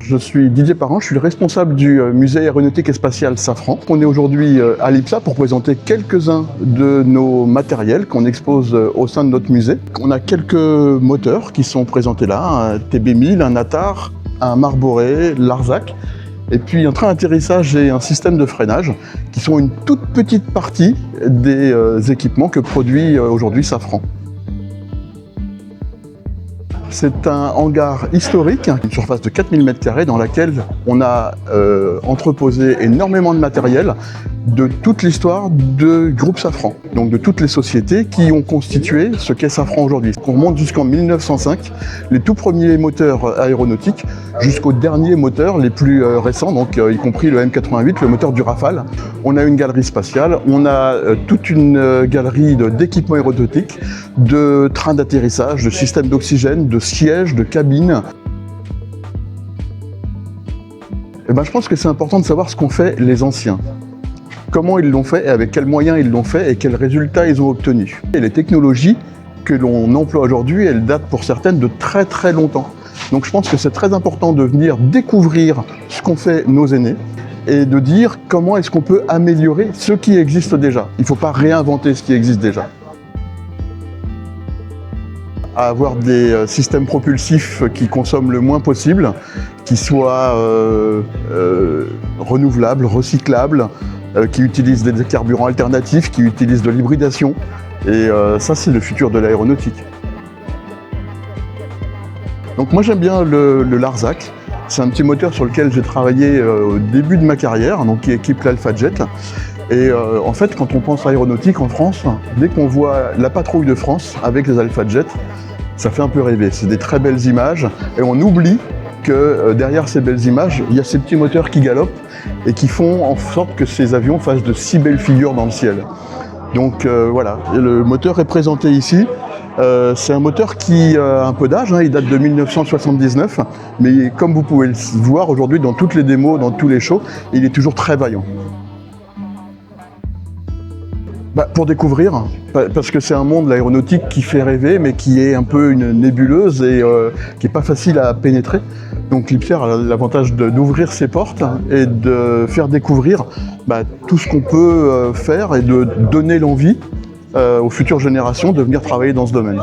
Je suis Didier Parent, je suis le responsable du musée aéronautique et spatial Safran. On est aujourd'hui à l'IPSA pour présenter quelques-uns de nos matériels qu'on expose au sein de notre musée. On a quelques moteurs qui sont présentés là, un TB1000, un ATAR, un Marboré, l'Arzac, et puis un train d'atterrissage et un système de freinage qui sont une toute petite partie des équipements que produit aujourd'hui Safran. C'est un hangar historique, une surface de 4000 m² dans laquelle on a entreposé énormément de matériel de toute l'histoire du groupe Safran, donc de toutes les sociétés qui ont constitué ce qu'est Safran aujourd'hui. On remonte jusqu'en 1905, les tout premiers moteurs aéronautiques, jusqu'aux derniers moteurs les plus récents, donc y compris le M88, le moteur du Rafale. On a une galerie spatiale, on a toute une galerie d'équipements aéronautiques, de trains d'atterrissage, de systèmes d'oxygène, de sièges, de cabines. Et je pense que c'est important de savoir ce qu'ont fait les anciens. Comment ils l'ont fait et avec quels moyens ils l'ont fait et quels résultats ils ont obtenus. Et les technologies que l'on emploie aujourd'hui, elles datent pour certaines de très très longtemps. Donc je pense que c'est très important de venir découvrir ce qu'ont fait nos aînés et de dire comment est-ce qu'on peut améliorer ce qui existe déjà. Il ne faut pas réinventer ce qui existe déjà. À avoir des systèmes propulsifs qui consomment le moins possible, qui soient renouvelables, recyclables, qui utilisent des carburants alternatifs, qui utilisent de l'hybridation. Et ça, c'est le futur de l'aéronautique. Donc moi, j'aime bien le Larzac. C'est un petit moteur sur lequel j'ai travaillé au début de ma carrière, donc qui équipe l'Alpha Jet. Et en fait, quand on pense à aéronautique en France, dès qu'on voit la patrouille de France avec les Alpha Jet, ça fait un peu rêver. C'est des très belles images et on oublie que derrière ces belles images, il y a ces petits moteurs qui galopent et qui font en sorte que ces avions fassent de si belles figures dans le ciel. Donc voilà, et le moteur est présenté ici. C'est un moteur qui a un peu d'âge, il date de 1979, mais comme vous pouvez le voir aujourd'hui dans toutes les démos, dans tous les shows, il est toujours très vaillant. Pour découvrir, parce que c'est un monde, l'aéronautique, qui fait rêver, mais qui est un peu une nébuleuse et qui n'est pas facile à pénétrer. Donc l'IPSA a l'avantage d'ouvrir ses portes et de faire découvrir tout ce qu'on peut faire et de donner l'envie aux futures générations de venir travailler dans ce domaine.